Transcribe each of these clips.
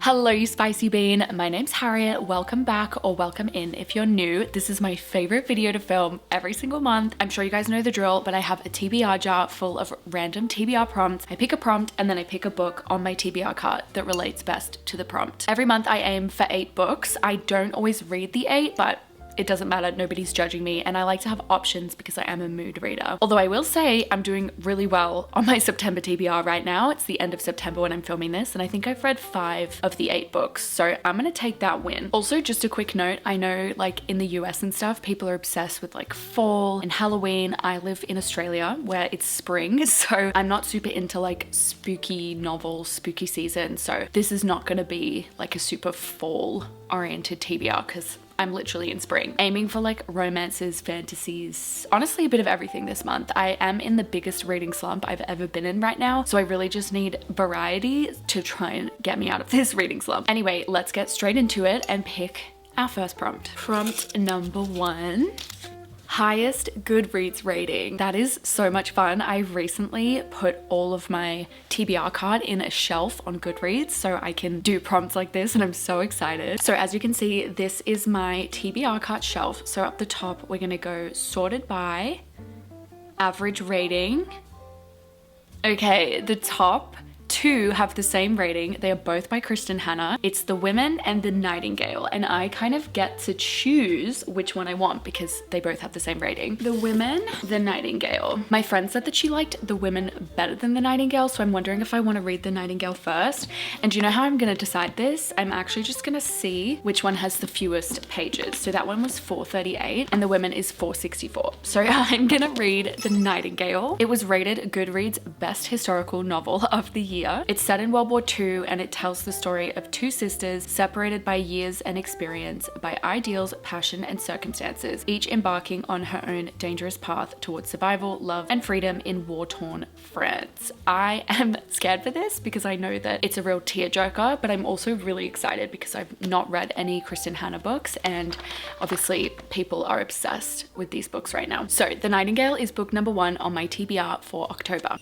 Hello, you spicy bean. My name's Harriet. Welcome back or welcome in if you're new. This is my favorite video to film every single month. I'm sure you guys know the drill, but I have a TBR jar full of random TBR prompts. I pick a prompt and then I pick a book on my TBR card that relates best to the prompt. Every month I aim for 8 books. I don't always read the 8, but it doesn't matter, nobody's judging me, and I like to have options because I am a mood reader. Although I will say I'm doing really well on my September TBR right now. It's the end of September when I'm filming this, and I think I've read 5 of the 8 books, so I'm gonna take that win. Also, just a quick note, I know like in the US and stuff, people are obsessed with like fall and Halloween. I live in Australia where it's spring, so I'm not super into like spooky novels, spooky season, so this is not gonna be like a super fall oriented TBR because I'm literally in spring. Aiming for like romances, fantasies, honestly a bit of everything this month. I am in the biggest reading slump I've ever been in right now, so I really just need variety to try and get me out of this reading slump. Anyway, let's get straight into it and pick our first prompt. Prompt number 1. Highest Goodreads rating. That is so much fun. I recently put all of my TBR card in a shelf on Goodreads so I can do prompts like this, and I'm so excited. So as you can see, this is my TBR card shelf. So up the top, we're gonna go sorted by average rating. Okay, the top 2 have the same rating. They are both by Kristen Hanna. It's The Women and The Nightingale, and I kind of get to choose which one I want because they both have the same rating. The Women, The Nightingale. My friend said that she liked The Women better than The Nightingale, so I'm wondering if I want to read The Nightingale first. And do you know how I'm gonna decide this? I'm actually just gonna see which one has the fewest pages. So that one was 438 and The Women is 464. So I'm gonna read The Nightingale. It was rated Goodreads Best Historical Novel of the Year. It's set in World War II and it tells the story of 2 sisters separated by years and experience, by ideals, passion, and circumstances, each embarking on her own dangerous path towards survival, love, and freedom in war-torn France. I am scared for this because I know that it's a real tearjerker, but I'm also really excited because I've not read any Kristen Hanna books, and obviously people are obsessed with these books right now. So The Nightingale is book number 1 on my TBR for October.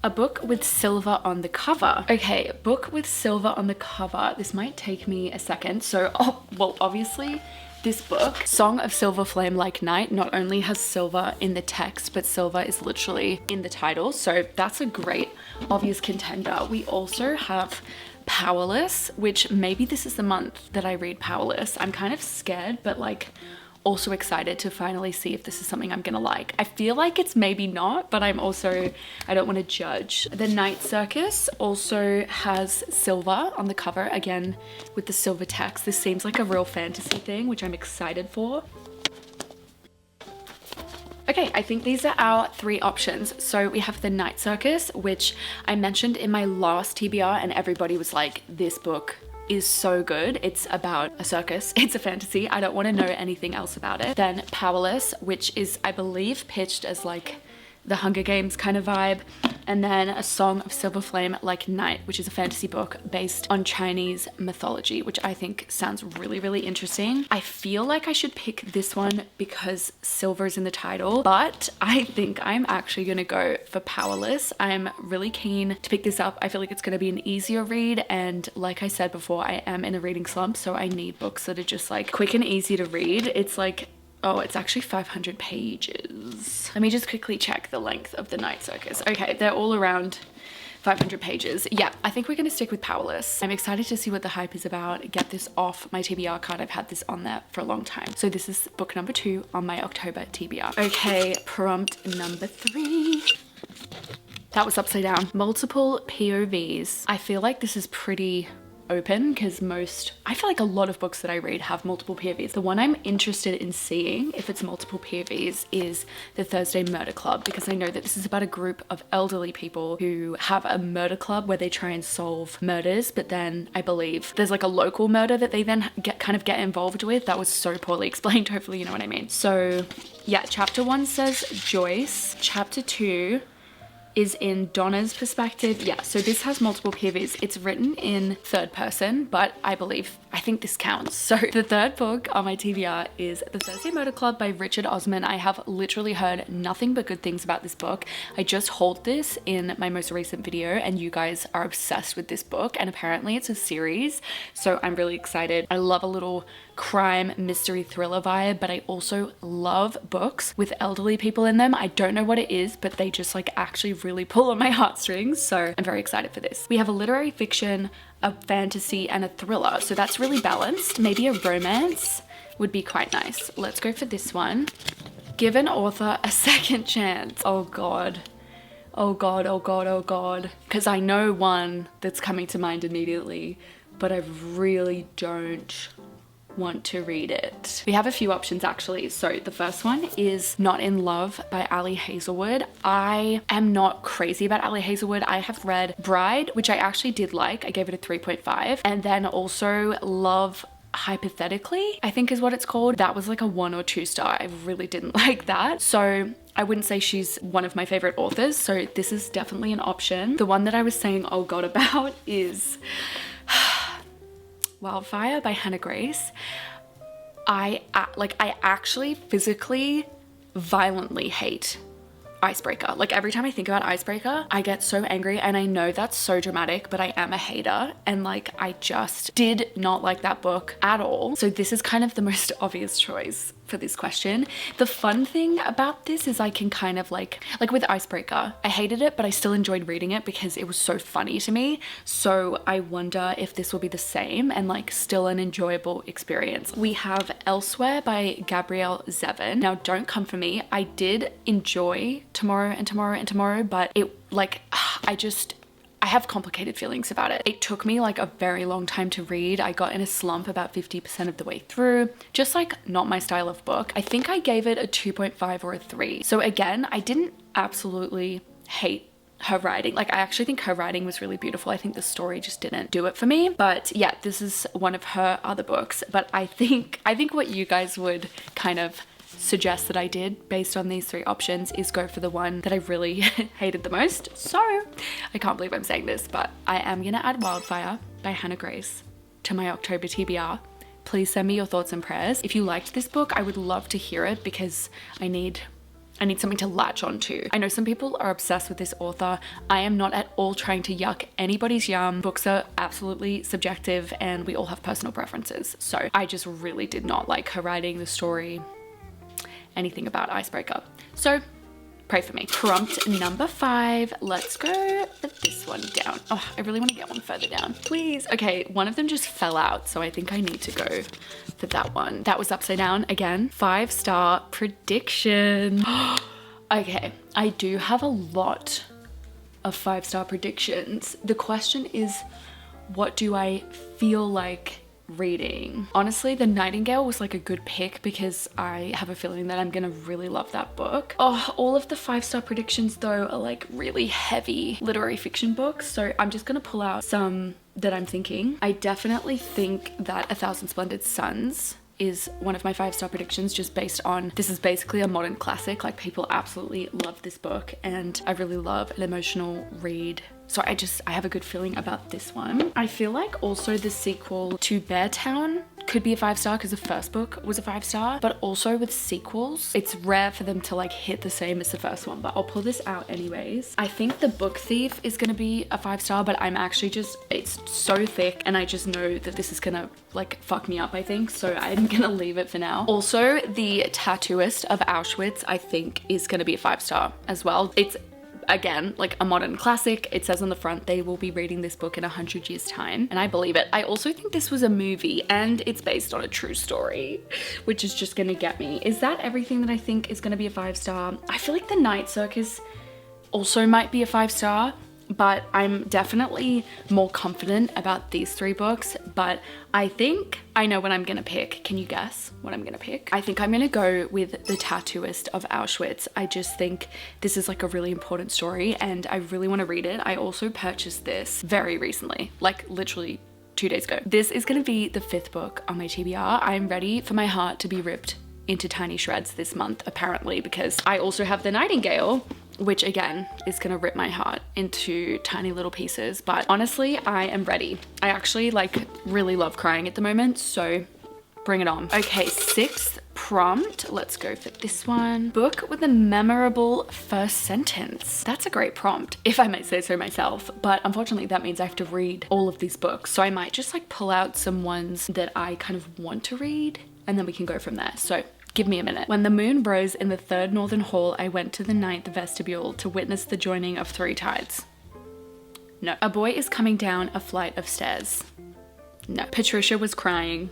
A book with silver on the cover. Okay, book with silver on the cover. This might take me a second. So, well, obviously this book, Song of Silver Flame Like Night, not only has silver in the text, but silver is literally in the title. So that's a great obvious contender. We also have Powerless, which maybe this is the month that I read Powerless. I'm kind of scared, but like also excited to finally see if this is something I'm gonna like. I feel like it's maybe not, but I don't want to judge. The Night Circus also has silver on the cover, again with the silver text. This seems like a real fantasy thing, which I'm excited for. Okay, I think these are our 3 options. So we have The Night Circus, which I mentioned in my last TBR, and everybody was like, this book is so good. It's about a circus. It's a fantasy. I don't want to know anything else about it. Then Powerless, which is, I believe, pitched as like the Hunger Games kind of vibe. And then A Song of Silver Flame Like Night, which is a fantasy book based on Chinese mythology, which I think sounds really, really interesting. I feel like I should pick this one because silver is in the title, but I think I'm actually gonna go for Powerless. I'm really keen to pick this up. I feel like it's gonna be an easier read, and like I said before, I am in a reading slump, so I need books that are just like quick and easy to read. It's like, oh, it's actually 500 pages. Let me just quickly check the length of The Night Circus. Okay, they're all around 500 pages. Yeah, I think we're gonna stick with Powerless. I'm excited to see what the hype is about, get this off my TBR card. I've had this on there for a long time. So this is book number 2 on my October TBR. Okay, prompt number 3. That was upside down. Multiple POVs. I feel like this is pretty open because I feel like a lot of books that I read have multiple POVs. The one I'm interested in seeing, if it's multiple POVs, is The Thursday Murder Club, because I know that this is about a group of elderly people who have a murder club where they try and solve murders, but then I believe there's like a local murder that they then get involved with. That was so poorly explained. Hopefully you know what I mean. So yeah, chapter 1 says Joyce. Chapter 2 is in Donna's perspective. Yeah, so this has multiple POVs. It's written in third person, but I think this counts. So the third book on my TBR is The Thursday Motor Club by Richard Osman. I have literally heard nothing but good things about this book. I just hauled this in my most recent video and you guys are obsessed with this book, and apparently it's a series, so I'm really excited. I love a little crime mystery thriller vibe, but I also love books with elderly people in them. I don't know what it is, but they just like actually really pull on my heartstrings, so I'm very excited for this. We have a literary fiction, a fantasy, and a thriller, so that's really balanced. Maybe a romance would be quite nice. Let's go for this one. Give an author a second chance. Oh god. Oh god, oh god, oh god. Because I know one that's coming to mind immediately, but I really don't want to read it. We have a few options actually. So the first one is Not in Love by Ali Hazelwood. I am not crazy about Ali Hazelwood. I have read Bride, which I actually did like. I gave it a 3.5. And then also Love Hypothetically, I think is what it's called. That was like a 1 or 2 star. I really didn't like that. So I wouldn't say she's one of my favorite authors. So this is definitely an option. The one that I was saying oh god about is Wildfire by Hannah Grace. I actually physically violently hate Icebreaker. Like every time I think about Icebreaker, I get so angry, and I know that's so dramatic, but I am a hater, and like I just did not like that book at all. So this is kind of the most obvious choice for this question. The fun thing about this is I can kind of like with Icebreaker, I hated it, but I still enjoyed reading it because it was so funny to me. So I wonder if this will be the same and like still an enjoyable experience. We have Elsewhere by Gabrielle Zevin. Now don't come for me. I did enjoy Tomorrow and Tomorrow and Tomorrow, but it like, I have complicated feelings about it. It took me like a very long time to read. I got in a slump about 50% of the way through. Just like not my style of book. I think I gave it a 2.5 or a 3. So again, I didn't absolutely hate her writing. Like I actually think her writing was really beautiful. I think the story just didn't do it for me. But yeah, this is one of her other books. But I think what you guys would kind of suggest that I did based on these 3 options is go for the one that I really hated the most. So I can't believe I'm saying this, but I am gonna add Wildfire by Hannah Grace to my October TBR. Please send me your thoughts and prayers. If you liked this book, I would love to hear it because I need something to latch onto. I know some people are obsessed with this author. I am not at all trying to yuck anybody's yum. Books are absolutely subjective and we all have personal preferences. So I just really did not like her writing, the story, anything about Icebreaker. So pray for me. Prompt number 5. Let's go put this one down. Oh, I really want to get one further down. Please. Okay, one of them just fell out, so I think I need to go for that one. That was upside down again. 5-star prediction. Okay, I do have a lot of 5-star predictions. The question is, what do I feel like reading? Honestly, The Nightingale was like a good pick because I have a feeling that I'm gonna really love that book. Oh, all of the 5-star predictions though are like really heavy literary fiction books, so I'm just gonna pull out some that I'm thinking. I definitely think that A Thousand Splendid Suns is one of my 5-star predictions, just based on this is basically a modern classic. Like people absolutely love this book and I really love an emotional read. So I have a good feeling about this one. I feel like also the sequel to Beartown could be a 5-star because the first book was a 5-star, but also with sequels, it's rare for them to like hit the same as the first one, but I'll pull this out anyways. I think The Book Thief is gonna be a 5-star, but I'm actually it's so thick and I just know that this is gonna like fuck me up, I think. So I'm gonna leave it for now. Also, The Tattooist of Auschwitz, I think is gonna be a 5-star as well. It's again like a modern classic. It says on the front they will be reading this book in 100 years time, and I believe it. I also think this was a movie and it's based on a true story, which is just gonna get me. Is that everything that I think is gonna be a 5-star? I feel like The Night Circus also might be a 5-star, but I'm definitely more confident about these 3 books. But I think I know what I'm gonna pick. Can you guess what I'm gonna pick? I think I'm gonna go with The Tattooist of Auschwitz. I just think this is like a really important story and I really want to read it. I also purchased this very recently, like literally 2 days ago. This is gonna be the 5th book on my TBR. I'm ready for my heart to be ripped into tiny shreds this month, apparently, because I also have The Nightingale which again is gonna rip my heart into tiny little pieces. But honestly, I am ready. I actually like really love crying at the moment, so bring it on. Okay, 6th prompt. Let's go for this one. Book with a memorable first sentence. That's a great prompt, if I might say so myself. But unfortunately, that means I have to read all of these books. So I might just like pull out some ones that I kind of want to read, and then we can go from there. So give me a minute. When the moon rose in the 3rd northern hall, I went to the 9th vestibule to witness the joining of 3 tides. No. A boy is coming down a flight of stairs. No. Patricia was crying.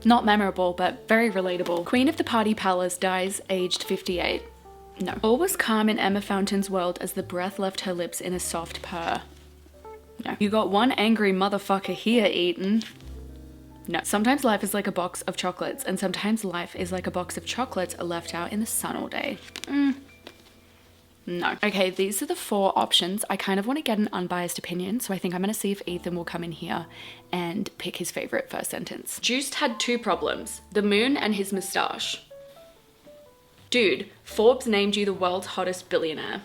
Not memorable, but very relatable. Queen of the Party Palace dies aged 58. No. All was calm in Emma Fountain's world as the breath left her lips in a soft purr. No. You got one angry motherfucker here, Ethan. No. Sometimes life is like a box of chocolates, and sometimes life is like a box of chocolates left out in the sun all day. No. Okay, these are the 4 options. I kind of want to get an unbiased opinion, so I think I'm going to see if Ethan will come in here and pick his favorite first sentence. Juiced had 2 problems, the moon and his moustache. Dude, Forbes named you the world's hottest billionaire.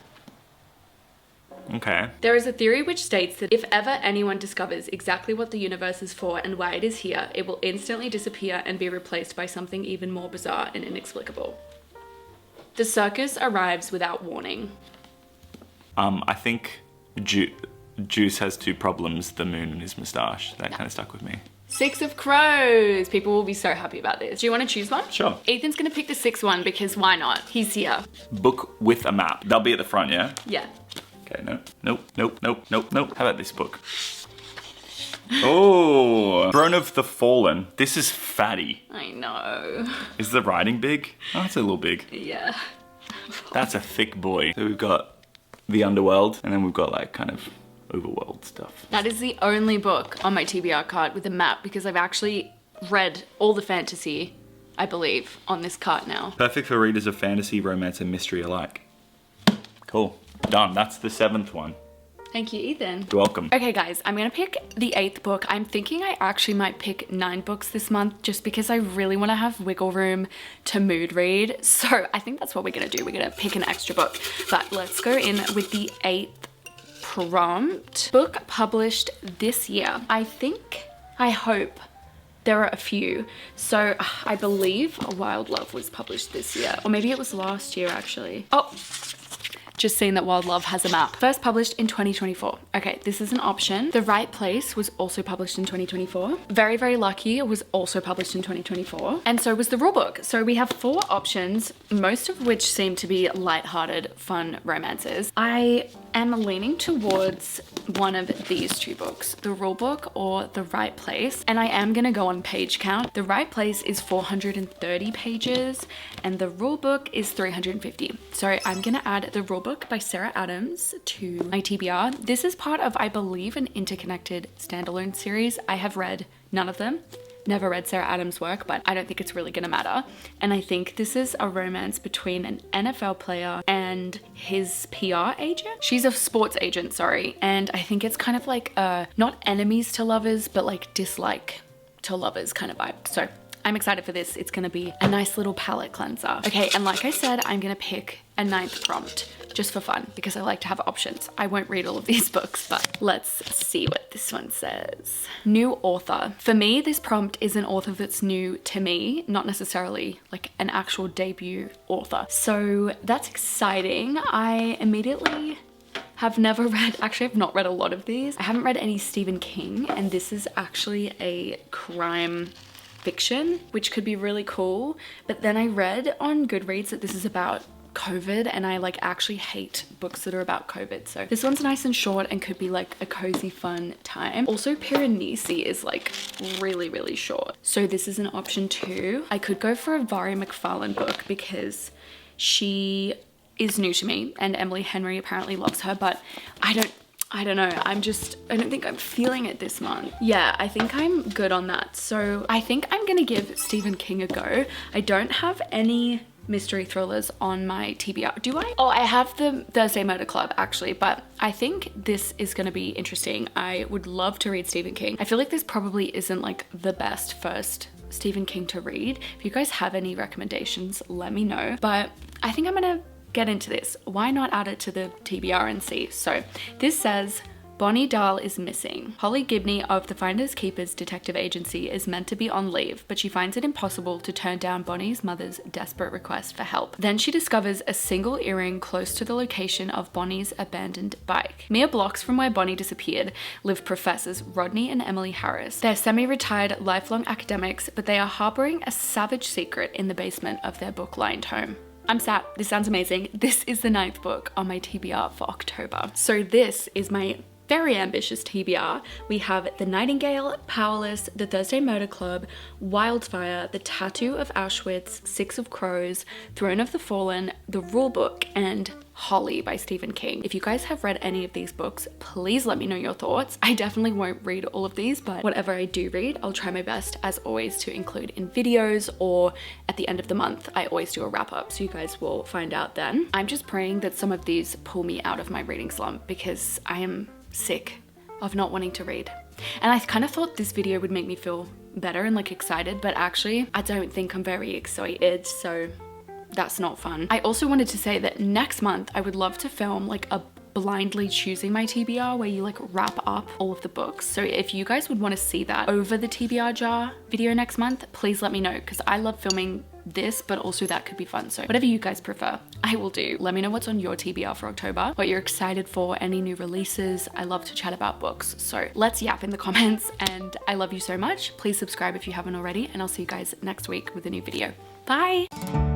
Okay. There is a theory which states that if ever anyone discovers exactly what the universe is for and why it is here, it will instantly disappear and be replaced by something even more bizarre and inexplicable. The circus arrives without warning. I think Juice has 2 problems, the moon and his moustache. That kind of stuck with me. 6 of crows. People will be so happy about this. Do you want to choose one? Sure. Ethan's gonna pick the 6th one because why not? He's here. Book with a map. They'll be at the front, yeah? Yeah. Okay, nope. How about this book? Oh, Throne of the Fallen. This is fatty. I know. Is the writing big? Oh, it's a little big. Yeah. That's a thick boy. So we've got the underworld, and then we've got like kind of overworld stuff. That is the only book on my TBR card with a map because I've actually read all the fantasy, I believe, on this card now. Perfect for readers of fantasy, romance, and mystery alike. Cool. Done. That's the 7th one. Thank you, Ethan. You're welcome. Okay guys, I'm gonna pick the 8th book. I'm thinking I actually might pick 9 books this month just because I really wanna have wiggle room to mood read. So I think that's what we're gonna do. We're gonna pick an extra book. But let's go in with the 8th prompt. Book published this year. I hope there are a few. So I believe Wild Love was published this year, or maybe it was last year actually. Oh, just seen that Wild Love has a map. First published in 2024. Okay, this is an option. The Right Place was also published in 2024. Very, Very Lucky was also published in 2024. And so was the rulebook. So we have 4 options, most of which seem to be lighthearted, fun romances. I am leaning towards one of these 2 books, the rulebook or The Right Place. And I am gonna go on page count. The Right Place is 430 pages and the rulebook is 350. So I'm gonna add the rulebook by Sarah Adams to my TBR. This is part of, I believe, an interconnected standalone series. I have read none of them. Never read Sarah Adams' work, but I don't think it's really gonna matter. And I think this is a romance between an NFL player and his PR agent. She's a sports agent, sorry. And I think it's kind of like not enemies to lovers, but like dislike to lovers kind of vibe. So I'm excited for this. It's gonna be a nice little palette cleanser. Okay, and like I said, I'm gonna pick a 9th prompt just for fun because I like to have options. I won't read all of these books, but let's see what this one says. New author. For me, this prompt is an author that's new to me, not necessarily like an actual debut author. So that's exciting. I immediately have never read, actually I've not read a lot of these. I haven't read any Stephen King, and this is actually a crime fiction, which could be really cool. But then I read on Goodreads that this is about COVID, and I like actually hate books that are about COVID. So this one's nice and short and could be like a cozy fun time. Also Piranesi is like really, really short. So this is an option too. I could go for a Vari McFarlane book because she is new to me and Emily Henry apparently loves her, but I don't know. I don't think I'm feeling it this month. Yeah, I think I'm good on that. So I think I'm gonna give Stephen King a go. I don't have any mystery thrillers on my TBR. Do I? Oh, I have the Thursday Murder Club actually, but I think this is gonna be interesting. I would love to read Stephen King. I feel like this probably isn't like the best first Stephen King to read. If you guys have any recommendations, let me know. But I think I'm gonna get into this. Why not add it to the TBR and see? So this says, Bonnie Dahl is missing. Holly Gibney of the Finders Keepers Detective Agency is meant to be on leave, but she finds it impossible to turn down Bonnie's mother's desperate request for help. Then she discovers a single earring close to the location of Bonnie's abandoned bike. Mere blocks from where Bonnie disappeared live professors Rodney and Emily Harris. They're semi-retired, lifelong academics, but they are harboring a savage secret in the basement of their book-lined home. I'm sad. This sounds amazing. This is the 9th book on my TBR for October. So this is my very ambitious TBR. We have The Nightingale, Powerless, The Thursday Murder Club, Wildfire, The Tattoo of Auschwitz, Six of Crows, Throne of the Fallen, The Rulebook, and Holly by Stephen King. If you guys have read any of these books, please let me know your thoughts. I definitely won't read all of these, but whatever I do read, I'll try my best as always to include in videos, or at the end of the month, I always do a wrap up, so you guys will find out then. I'm just praying that some of these pull me out of my reading slump because I am sick of not wanting to read. And I kind of thought this video would make me feel better and like excited, but actually I don't think I'm very excited, so that's not fun. I also wanted to say that next month I would love to film like a blindly choosing my TBR where you like wrap up all of the books. So if you guys would want to see that over the TBR jar video next month, please let me know, because I love filming this, but also that could be fun. So whatever you guys prefer, I will do. Let me know what's on your TBR for October, what you're excited for, any new releases. I love to chat about books, so let's yap in the comments, and I love you so much. Please subscribe if you haven't already, and I'll see you guys next week with a new video. Bye.